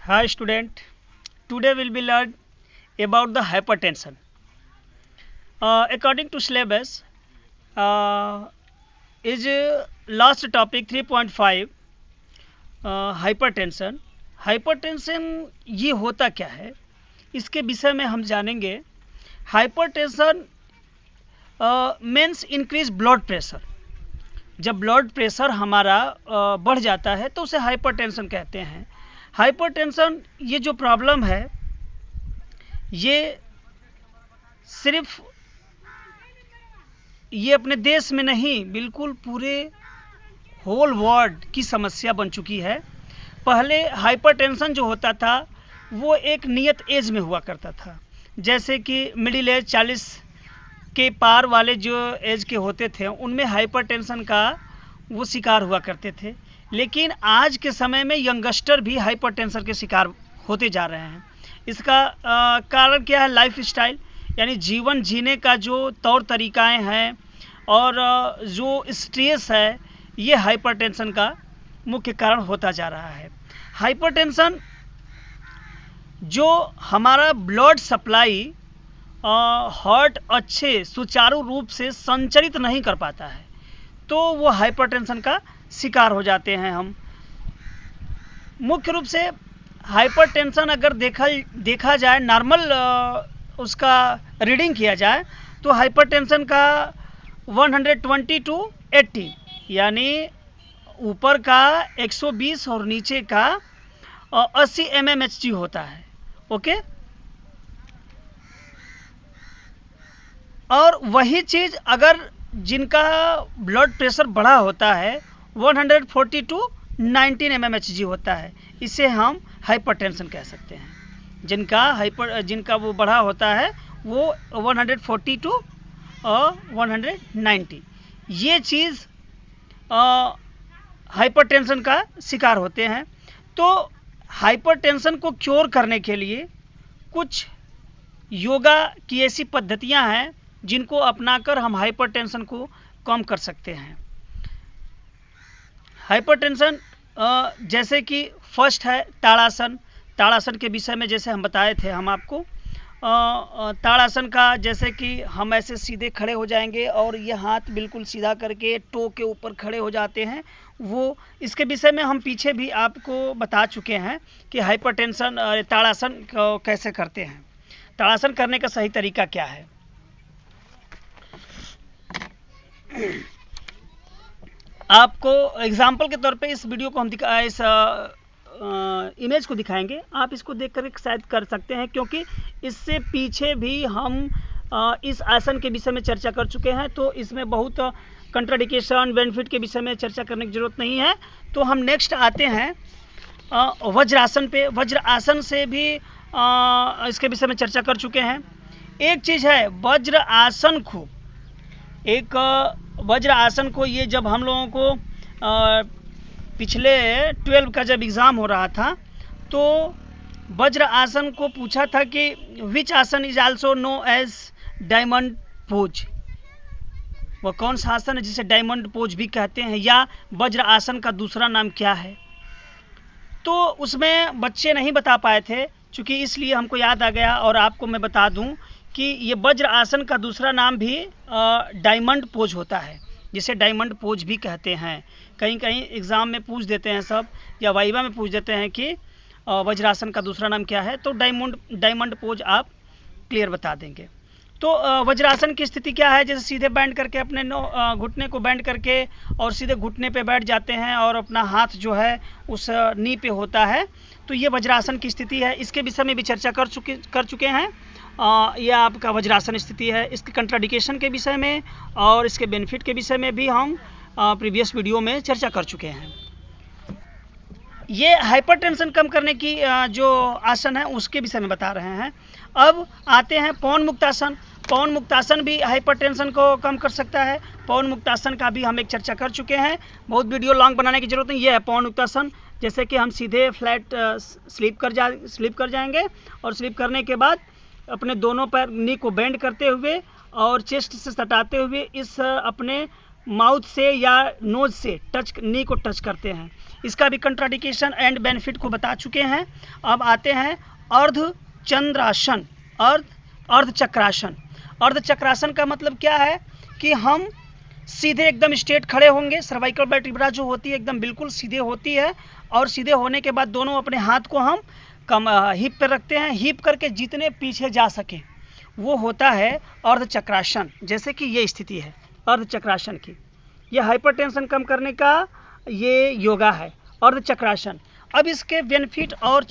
Hi student, today we'll be learn about the hypertension. According to syllabus, is last topic 3.5 hypertension. Hypertension ये होता क्या है, इसके विषय में हम जानेंगे. Hypertension means increase blood pressure. जब ब्लड प्रेशर हमारा बढ़ जाता है तो उसे हाइपरटेंशन कहते हैं. हाइपरटेंशन ये जो प्रॉब्लम है ये सिर्फ ये अपने देश में नहीं बिल्कुल पूरे होल वर्ल्ड की समस्या बन चुकी है. पहले हाइपरटेंशन जो होता था वो एक नियत एज में हुआ करता था, जैसे कि मिडिल एज 40 के पार वाले जो एज के होते थे उनमें हाइपरटेंशन का वो शिकार हुआ करते थे. लेकिन आज के समय में यंगस्टर भी हाइपरटेंशन के शिकार होते जा रहे हैं. इसका कारण क्या है? लाइफ स्टाइल, यानी जीवन जीने का जो तौर तरीकाएं हैं और जो स्ट्रेस है, ये हाइपरटेंशन का मुख्य कारण होता जा रहा है. हाइपरटेंशन जो हमारा ब्लड सप्लाई हार्ट अच्छे सुचारू रूप से संचालित नहीं कर पाता है, तो वो हाइपरटेंशन का शिकार हो जाते हैं हम. मुख्य रूप से हाइपरटेंशन अगर देखा जाए, नॉर्मल उसका रीडिंग किया जाए तो हाइपरटेंशन का 120 to 80, यानी ऊपर का 120 और नीचे का 80 mmHg होता है. ओके, और वही चीज़ अगर जिनका ब्लड प्रेशर बढ़ा होता है 140 to 19 mmHg होता है, इसे हम हाइपरटेंशन कह सकते हैं. जिनका वो बढ़ा होता है वो 140 to 190, ये चीज़ हाइपरटेंशन का शिकार होते हैं. तो हाइपरटेंशन को क्योर करने के लिए कुछ योगा की ऐसी पद्धतियां हैं जिनको अपनाकर हम हाइपरटेंशन को कम कर सकते हैं. हाइपरटेंशन जैसे कि फर्स्ट है ताड़ासन. ताड़ासन के विषय में जैसे हम बताए थे हम आपको, ताड़ासन का जैसे कि हम ऐसे सीधे खड़े हो जाएंगे और ये हाथ बिल्कुल सीधा करके टो के ऊपर खड़े हो जाते हैं. वो इसके विषय में हम पीछे भी आपको बता चुके हैं कि हाइपरटेंशन ताड़ासन कैसे करते हैं. ताड़ासन करने का सही तरीका क्या है. आपको एग्जाम्पल के तौर पे इस वीडियो को हम इस इमेज को दिखाएंगे. आप इसको देख कर शायद कर सकते हैं, क्योंकि इससे पीछे भी हम इस आसन के विषय में चर्चा कर चुके हैं, तो इसमें बहुत कंट्राडिकेशन बेनिफिट के विषय में चर्चा करने की जरूरत नहीं है. तो हम नेक्स्ट आते हैं वज्रासन पे. वज्रासन से भी इसके विषय में चर्चा कर चुके हैं. एक चीज़ है वज्रासन को, ये जब हम लोगों को पिछले 12 का जब एग्ज़ाम हो रहा था तो वज्र आसन को पूछा था कि which asana is also no as diamond pose. वह कौन सा आसन है जिसे डायमंड पोज भी कहते हैं, या वज्र आसन का दूसरा नाम क्या है. तो उसमें बच्चे नहीं बता पाए थे, चूँकि इसलिए हमको याद आ गया और आपको मैं बता दूं कि ये वज्र आसन का दूसरा नाम भी डायमंड पोज होता है, जिसे डायमंड पोज भी कहते हैं. कहीं कहीं एग्ज़ाम में पूछ देते हैं सब, या वाइवा में पूछ देते हैं कि वज्रासन का दूसरा नाम क्या है, तो डायमंड पोज आप क्लियर बता देंगे. तो वज्रासन की स्थिति क्या है? जैसे सीधे बैंड करके अपने घुटने को बैंड करके और सीधे घुटने पे बैठ जाते हैं और अपना हाथ जो है उस नी पे होता है, तो ये वज्रासन की स्थिति है. इसके विषय में भी चर्चा कर चुके हैं. यह आपका वज्रासन स्थिति है. इसके कंट्राडिकेशन के विषय में और इसके बेनिफिट के विषय में भी हम प्रीवियस वीडियो में चर्चा कर चुके हैं. ये हाइपरटेंशन कम करने की जो आसन है उसके विषय में बता रहे हैं. अब आते हैं पवन मुक्तासन. पवन मुक्तासन भी हाइपरटेंशन को कम कर सकता है. पवन मुक्तासन का भी हम एक चर्चा कर चुके हैं, बहुत वीडियो लॉन्ग बनाने की जरूरत नहीं. ये है पवन मुक्तासन. जैसे कि हम सीधे फ्लैट स्लीप कर जाएंगे और स्लीप करने के बाद अपने दोनों पैर नी को बेंड करते हुए और चेस्ट से सटाते हुए इस अपने माउथ से या नोज से टच नी को टच करते हैं। इसका भी कंट्राडिकेशन एंड बेनिफिट को बता चुके हैं। अब आते हैं अर्धचंद्रासन, अर्धचक्रासन। अर्धचक्रासन का मतलब क्या है कि हम सीधे एकदम स्ट्रेट खड़े होंगे, सर्वाइकल वर्टिब्रा जो होती है एकदम बिल्कुल सीधे होती है, और सीधे होने के बाद दोनों अपने हाथ को हम हिप पर रखते हैं, हिप करके जितने पीछे जा सके वो होता है अर्धचक्रासन। जैसे कि ये स्थिति है अर्धचक्रासन की, ये हाइपरटेंशन कम करने का ये योगा है अर्धचक्रासन। अब इसके बेनिफिट और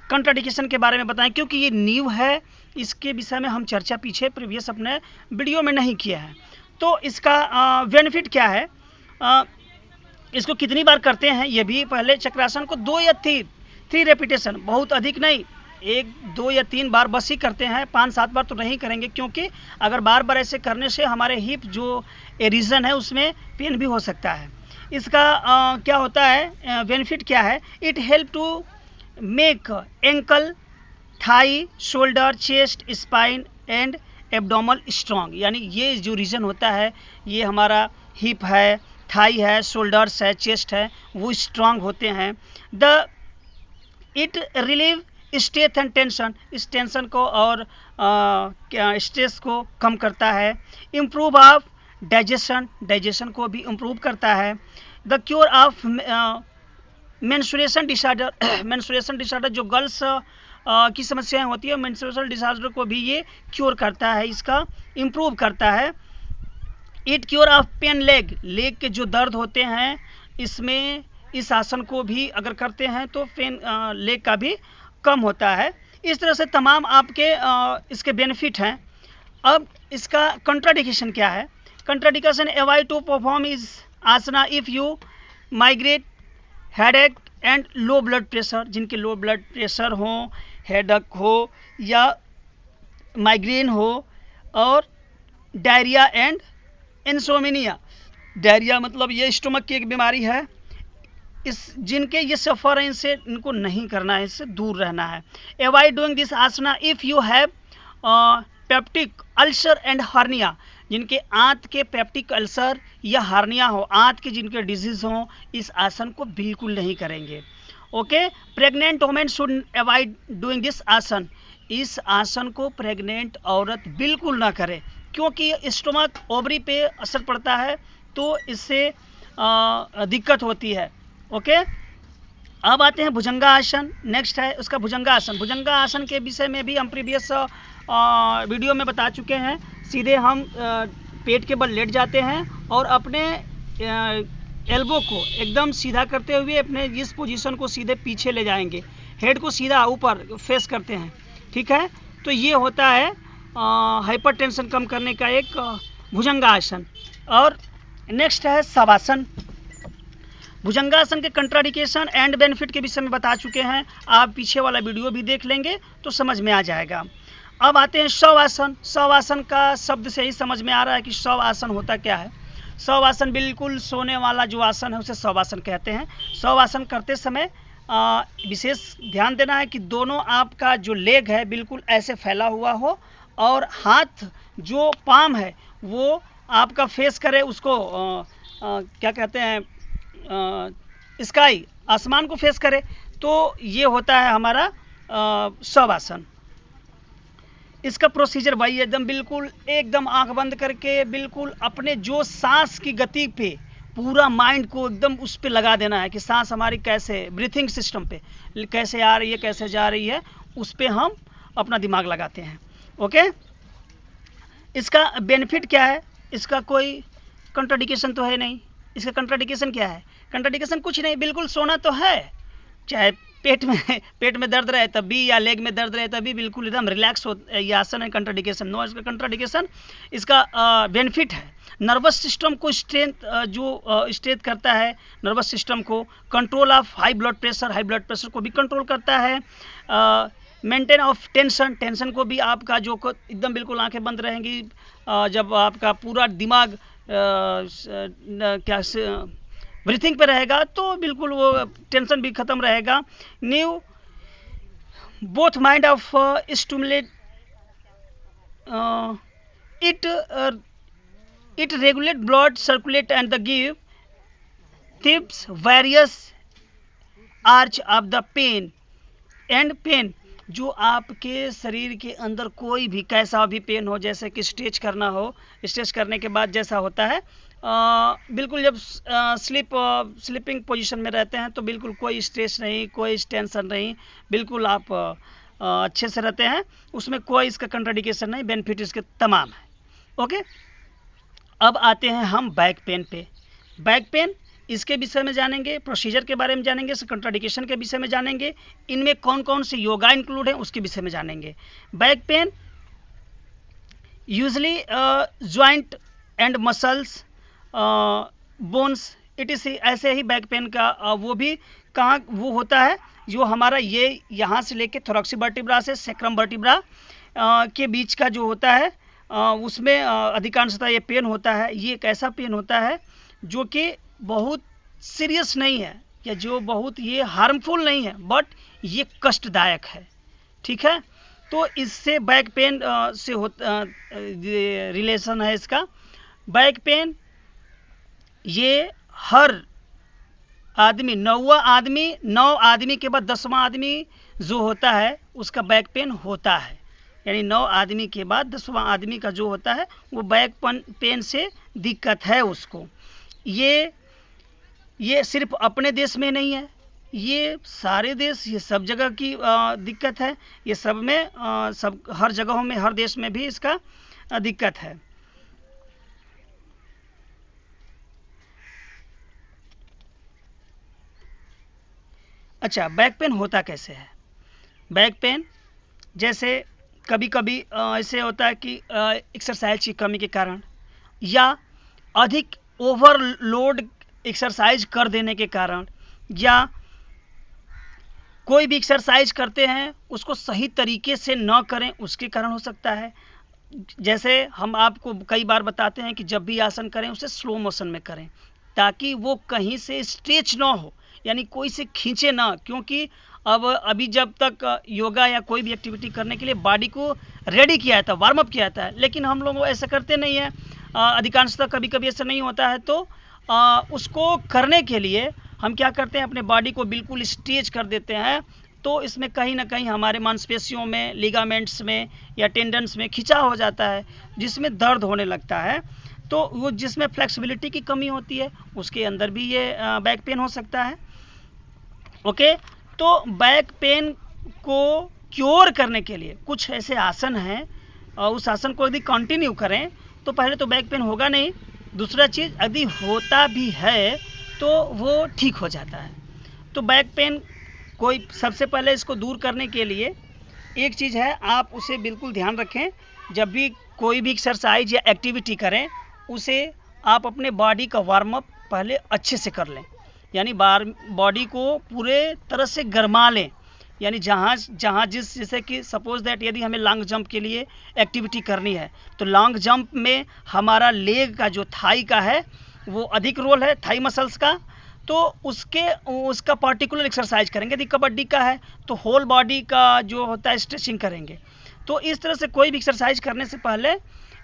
कंट्राडिकेशन के बारे में बताएं, क्योंकि ये न्यू है, इसके विषय में हम चर्चा पीछे प्रीवियस अपने वीडियो में नहीं किया है। तो इसका बेनिफिट क्या है, इसको कितनी बार करते हैं, ये भी पहले चक्रासन को 2 या 3 रेपिटेशन, बहुत अधिक नहीं, 1, 2 या 3 बार बस ही करते हैं, 5-7 बार तो नहीं करेंगे, क्योंकि अगर बार बार ऐसे करने से हमारे हिप जो रीजन है उसमें पेन भी हो सकता है। इसका क्या होता है, बेनिफिट क्या है, it help to make ankle, thigh, shoulder, chest, spine and abdominal strong. यानी ये जो रीजन होता है, ये हमारा हिप है, थाई है, शोल्डर्स है, चेस्ट है, वो स्ट्रॉन्ग होते हैं। It relieve stress and tension, इस टेंशन को और स्ट्रेस को कम करता है। इम्प्रूव ऑफ डाइजेशन को भी इम्प्रूव करता है। The cure of menstruation disorder जो गर्ल्स की समस्याएं होती है, मेंस्ट्रुएशन डिसऑर्डर को भी ये क्योर करता है, इसका इम्प्रूव करता है। It cure of pain leg के जो दर्द होते हैं, इसमें इस आसन को भी अगर करते हैं तो पेन लेग का भी कम होता है। इस तरह से तमाम आपके इसके बेनिफिट हैं। अब इसका कंट्राडिकेशन क्या है, contraindication avoid to perform is asana if you migraine, headache and low blood pressure. जिनके लो ब्लड प्रेशर हो, हेडेक हो या माइग्रेन हो, और डायरिया एंड इंसोमिनिया। डायरिया मतलब ये स्टोमक की एक बीमारी है, जिनके ये सफ़र है, इनसे इनको नहीं करना है, इससे दूर रहना है। Avoid doing this asana if you have peptic ulcer and hernia. जिनके आंत के पेप्टिक अल्सर या हार्निया हो, आंत के जिनके डिजीज हो, इस आसन को बिल्कुल नहीं करेंगे। Okay, pregnant women should avoid doing this आसन। इस आसन को प्रेग्नेंट औरत बिल्कुल ना करे, क्योंकि स्टोमक ओवरी पे असर पड़ता है, तो इससे दिक्कत होती है। ओके, अब आते हैं भुजंगासन। नेक्स्ट है उसका भुजंगासन। भुजंगासन के विषय में भी हम प्रीवियस वीडियो में बता चुके हैं। सीधे हम पेट के बल लेट जाते हैं और अपने एल्बो को एकदम सीधा करते हुए अपने इस पोजीशन को सीधे पीछे ले जाएंगे, हेड को सीधा ऊपर फेस करते हैं। ठीक है, तो ये होता है हाइपरटेंशन कम करने का एक भुजंगासन। और नेक्स्ट है शवासन। भुजंगासन के कंट्राडिकेशन एंड बेनिफिट के विषय में बता चुके हैं, आप पीछे वाला वीडियो भी देख लेंगे तो समझ में आ जाएगा। अब आते हैं शवासन। शवासन का शब्द से ही समझ में आ रहा है कि शवासन होता क्या है। शवासन बिल्कुल सोने वाला जो आसन है उसे शवासन कहते हैं। शवासन करते समय विशेष ध्यान देना है कि दोनों आपका जो लेग है बिल्कुल ऐसे फैला हुआ हो, और हाथ जो पाम है वो आपका फेस करे, उसको क्या कहते हैं, स्काई, आसमान को फेस करे, तो ये होता है हमारा शवासन। इसका प्रोसीजर भाई एकदम बिल्कुल एकदम आंख बंद करके बिल्कुल अपने जो सांस की गति पे पूरा माइंड को एकदम उस पे लगा देना है कि सांस हमारी कैसे, ब्रीथिंग सिस्टम पे कैसे आ रही है, कैसे जा रही है, उस पे हम अपना दिमाग लगाते हैं। ओके, इसका बेनिफिट क्या है, इसका कोई कंट्राडिकेशन तो है नहीं। इसका कंट्राडिकेशन क्या है, कंट्राडिकेशन कुछ नहीं, बिल्कुल सोना तो है, चाहे पेट में दर्द रहे तब भी या लेग में दर्द रहे तब भी बिल्कुल एकदम रिलैक्स हो, ये आसन है। कंट्राडिकेशन नो, इसका कंट्राडिकेशन। इसका बेनिफिट है नर्वस सिस्टम को स्ट्रेंथ करता है, नर्वस सिस्टम को। Control of high blood pressure को भी कंट्रोल करता है। मेंटेन ऑफ टेंशन को भी, आपका जो एकदम बिल्कुल आंखें बंद रहेंगी जब आपका पूरा दिमाग ब्रीथिंग पे रहेगा तो बिल्कुल वो टेंशन भी खत्म रहेगा। New both mind of stimulate it It regulate blood circulate and the give tips various arch of the pain and pain। जो आपके शरीर के अंदर कोई भी कैसा भी पेन हो, जैसे कि स्ट्रेच करना हो, स्ट्रेच करने के बाद जैसा होता है बिल्कुल जब स्लीपिंग पोजीशन में रहते हैं तो बिल्कुल कोई स्ट्रेस नहीं, कोई टेंशन नहीं, बिल्कुल आप अच्छे से रहते हैं, उसमें कोई इसका कंट्राडिकेशन नहीं, बेनिफिट इसके तमाम है। ओके, अब आते हैं हम बैक पेन पे। बैक पेन इसके विषय में जानेंगे, प्रोसीजर के बारे में जानेंगे, कंट्राडिकेशन के विषय में जानेंगे, इनमें कौन कौन से योगा इंक्लूड है उसके विषय में जानेंगे। Back pain usually joint and muscles bones it is, ऐसे ही बैक पेन का वो भी कहाँ वो होता है, जो हमारा ये यहाँ से लेके थोरैक्सिक वर्टिब्रा से सैक्रम वर्टिब्रा के बीच का जो होता है उसमें अधिकांशतः ये पेन होता है। ये एक ऐसा पेन होता है जो कि बहुत सीरियस नहीं है या जो बहुत ये हार्मफुल नहीं है, बट ये कष्टदायक है। ठीक है, तो इससे बैक पेन से होता रिलेशन है इसका। बैक पेन ये हर आदमी, 9 आदमी के बाद 10वां आदमी जो होता है उसका बैक पेन होता है, यानी 9 आदमी के बाद 10वां आदमी का जो होता है वो बैक पेन से दिक्कत है उसको। ये सिर्फ अपने देश में नहीं है, ये सारे देश, ये सब जगह की दिक्कत है, ये सब में सब हर जगहों में, हर देश में भी इसका दिक्कत है। अच्छा, बैक पेन होता कैसे है? बैक पेन जैसे कभी कभी ऐसे होता है कि एक्सरसाइज की कमी के कारण या अधिक ओवरलोड एक्सरसाइज कर देने के कारण, या कोई भी एक्सरसाइज करते हैं उसको सही तरीके से न करें उसके कारण हो सकता है। जैसे हम आपको कई बार बताते हैं कि जब भी आसन करें उसे स्लो मोशन में करें, ताकि वो कहीं से स्ट्रेच ना हो, यानी कोई से खींचे ना, क्योंकि अभी जब तक योगा या कोई भी एक्टिविटी करने के लिए बॉडी को रेडी किया था, वार्म अप किया था, लेकिन हम लोग ऐसा करते नहीं है, अधिकांशतः कभी कभी ऐसा नहीं होता है, तो उसको करने के लिए हम क्या करते हैं, अपने बॉडी को बिल्कुल स्ट्रेच कर देते हैं, तो इसमें कहीं ना कहीं हमारे मांसपेशियों में, लिगामेंट्स में या टेंडन्स में खिंचाव हो जाता है, जिसमें दर्द होने लगता है। तो वो जिसमें फ्लेक्सिबिलिटी की कमी होती है उसके अंदर भी ये बैक पेन हो सकता है। ओके, तो बैक पेन को क्योर करने के लिए कुछ ऐसे आसन हैं, उस आसन को यदि कंटिन्यू करें तो पहले तो बैक पेन होगा नहीं, दूसरा चीज़ यदि होता भी है तो वो ठीक हो जाता है। तो बैक पेन कोई सबसे पहले इसको दूर करने के लिए एक चीज़ है, आप उसे बिल्कुल ध्यान रखें, जब भी कोई भी एक्सरसाइज या एक्टिविटी करें उसे आप अपने बॉडी का वार्म अप पहले अच्छे से कर लें, यानी बॉडी को पूरे तरह से गरमा लें, यानी जहाँ जैसे कि सपोज दैट यदि हमें लॉन्ग जंप के लिए एक्टिविटी करनी है तो लॉन्ग जंप में हमारा लेग का जो थाई का है वो अधिक रोल है, थाई मसल्स का, तो उसका पर्टिकुलर एक्सरसाइज करेंगे। यदि कबड्डी का है तो होल बॉडी का जो होता है स्ट्रेचिंग करेंगे। तो इस तरह से कोई भी एक्सरसाइज करने से पहले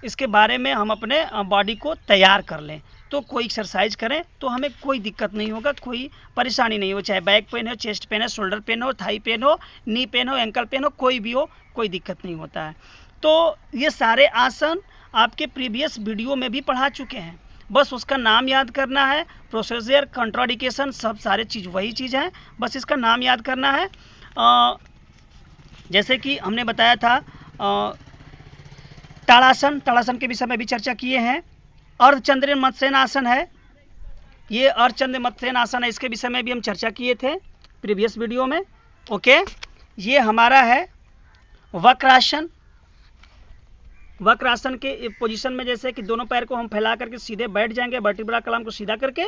इसके बारे में हम अपने बॉडी को तैयार कर लें, तो कोई एक्सरसाइज करें तो हमें कोई दिक्कत नहीं होगा, कोई परेशानी नहीं हो, चाहे बैक पेन हो, चेस्ट पेन हो, शोल्डर पेन हो, थाई पेन हो, नी पेन हो, एंकल पेन हो, कोई भी हो, कोई दिक्कत नहीं होता है। तो ये सारे आसन आपके प्रीवियस वीडियो में भी पढ़ा चुके हैं, बस उसका नाम याद करना है, प्रोसीजर, कंट्राडिकेशन, सब सारे चीज़ वही चीज़ है, बस इसका नाम याद करना है। जैसे कि हमने बताया था ताड़ासन के विषय में भी चर्चा किए हैं। अर्धचंद्र मत्स्यनासन है, ये अर्धचंद्र मत्स्यनासन है, इसके विषय में भी हम चर्चा किए थे प्रीवियस वीडियो में। ओके, ये हमारा है वक्रासन। वक्रासन के पोजीशन में जैसे कि दोनों पैर को हम फैला करके सीधे बैठ जाएंगे, वर्टिब्रा कॉलम को सीधा करके,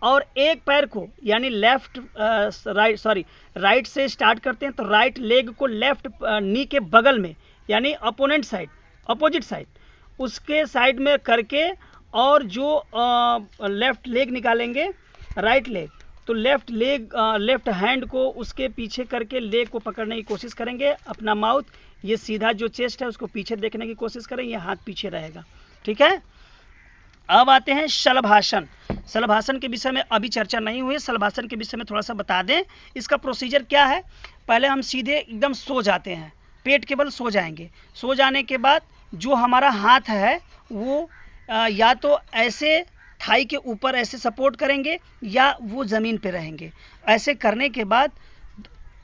और एक पैर को यानी राइट से स्टार्ट करते हैं, तो राइट लेग को लेफ्ट नी के बगल में यानी अपोनेंट साइड, अपोजिट साइड, उसके साइड में करके, और जो लेफ्ट लेग निकालेंगे, राइट लेग, तो लेफ्ट हैंड को उसके पीछे करके लेग को पकड़ने की कोशिश करेंगे, अपना माउथ ये सीधा जो चेस्ट है उसको पीछे देखने की कोशिश करें, ये हाथ पीछे रहेगा। ठीक है, अब आते हैं शलभासन। शलभासन के विषय में अभी चर्चा नहीं हुई, शलभासन के विषय में थोड़ा सा बता दें। इसका प्रोसीजर क्या है, पहले हम सीधे एकदम सो जाते हैं, पेट के बल सो जाएंगे। सो जाने के बाद जो हमारा हाथ है वो या तो ऐसे थाई के ऊपर ऐसे सपोर्ट करेंगे या वो ज़मीन पे रहेंगे। ऐसे करने के बाद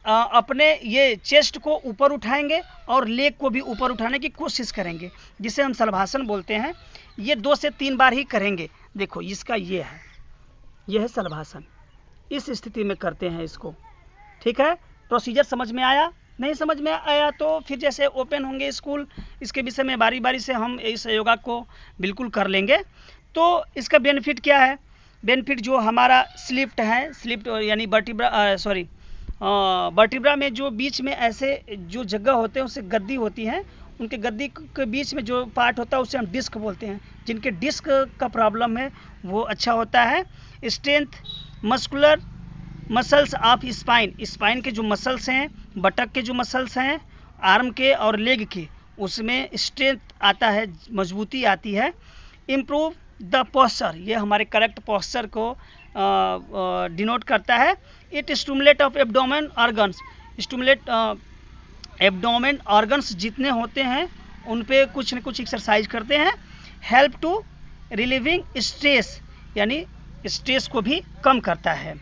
अपने ये चेस्ट को ऊपर उठाएंगे और लेग को भी ऊपर उठाने की कोशिश करेंगे, जिसे हम शलभासन बोलते हैं। ये 2 से 3 बार ही करेंगे। देखो इसका ये है शलभासन, इस स्थिति में करते हैं इसको। ठीक है, प्रोसीजर समझ में आया? नहीं समझ में आया तो फिर जैसे ओपन होंगे स्कूल, इसके विषय में बारी बारी से हम इस योगा को बिल्कुल कर लेंगे। तो इसका बेनिफिट क्या है? बेनिफिट जो हमारा स्लिप्ट है, स्लिप्ट यानी वर्टिब्रा में जो बीच में ऐसे जो जगह होते हैं उसे गद्दी होती है, उनके गद्दी के बीच में जो पार्ट होता है उसे हम डिस्क बोलते हैं। जिनके डिस्क का प्रॉब्लम है वो अच्छा होता है। Strength muscular muscles of spine, spine के जो मसल्स हैं, बटक के जो मसल्स हैं, आर्म के और लेग के, उसमें स्ट्रेंथ आता है, मजबूती आती है। इम्प्रूव द पोस्चर, ये हमारे करेक्ट पोस्चर को डिनोट करता है। It stimulate of abdomen organs, stimulate abdomen organs जितने होते हैं उन पे कुछ न कुछ एक्सरसाइज करते हैं। हेल्प टू रिलीविंग स्ट्रेस, यानी स्ट्रेस को भी कम करता है।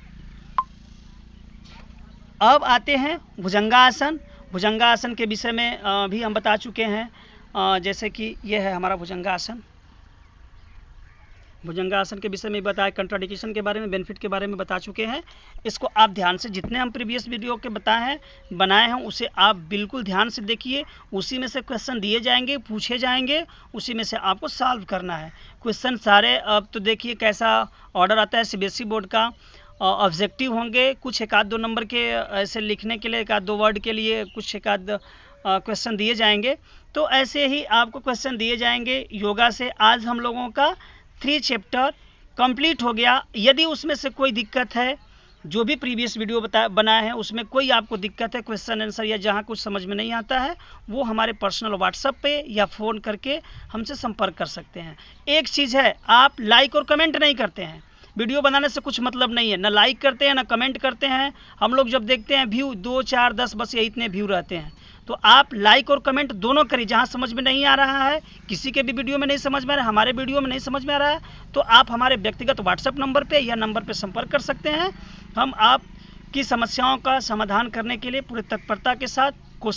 अब आते हैं भुजंगासन। भुजंगासन के विषय में भी हम बता चुके हैं, जैसे कि यह है हमारा भुजंगासन। भुजंगासन के विषय में बताया, कंट्राडिक्शन के बारे में, बेनिफिट के बारे में बता चुके हैं। इसको आप ध्यान से, जितने हम प्रीवियस वीडियो के बनाए हैं उसे आप बिल्कुल ध्यान से देखिए। उसी में से क्वेश्चन दिए जाएंगे, पूछे जाएंगे, उसी में से आपको सॉल्व करना है क्वेश्चन सारे। अब तो देखिए कैसा ऑर्डर आता है सीबीएसई बोर्ड का। ऑब्जेक्टिव होंगे, कुछ 1-2 नंबर के ऐसे लिखने के लिए, 1-2 वर्ड के लिए कुछ 1-2 क्वेश्चन दिए जाएंगे। तो ऐसे ही आपको क्वेश्चन दिए जाएंगे योगा से। आज हम लोगों का 3 चैप्टर कंप्लीट हो गया। यदि उसमें से कोई दिक्कत है, जो भी प्रीवियस वीडियो बनाया है उसमें कोई आपको दिक्कत है, क्वेश्चन आंसर या जहाँ कुछ समझ में नहीं आता है, वो हमारे पर्सनल व्हाट्सएप पे या फ़ोन करके हमसे संपर्क कर सकते हैं। एक चीज़ है, आप लाइक और कमेंट नहीं करते हैं। वीडियो बनाने से कुछ मतलब नहीं है, ना लाइक करते हैं ना कमेंट करते हैं। हम लोग जब देखते हैं व्यू 2, 4, 10 बस यही इतने व्यू रहते हैं। तो आप लाइक और कमेंट दोनों करिए। जहाँ समझ में नहीं आ रहा है, किसी के भी वीडियो में नहीं समझ में आ रहा है, हमारे वीडियो में नहीं समझ में आ रहा है, तो आप हमारे व्यक्तिगत व्हाट्सएप नंबर पे या नंबर पे संपर्क कर सकते हैं। हम आपकी समस्याओं का समाधान करने के लिए पूरी तत्परता के साथ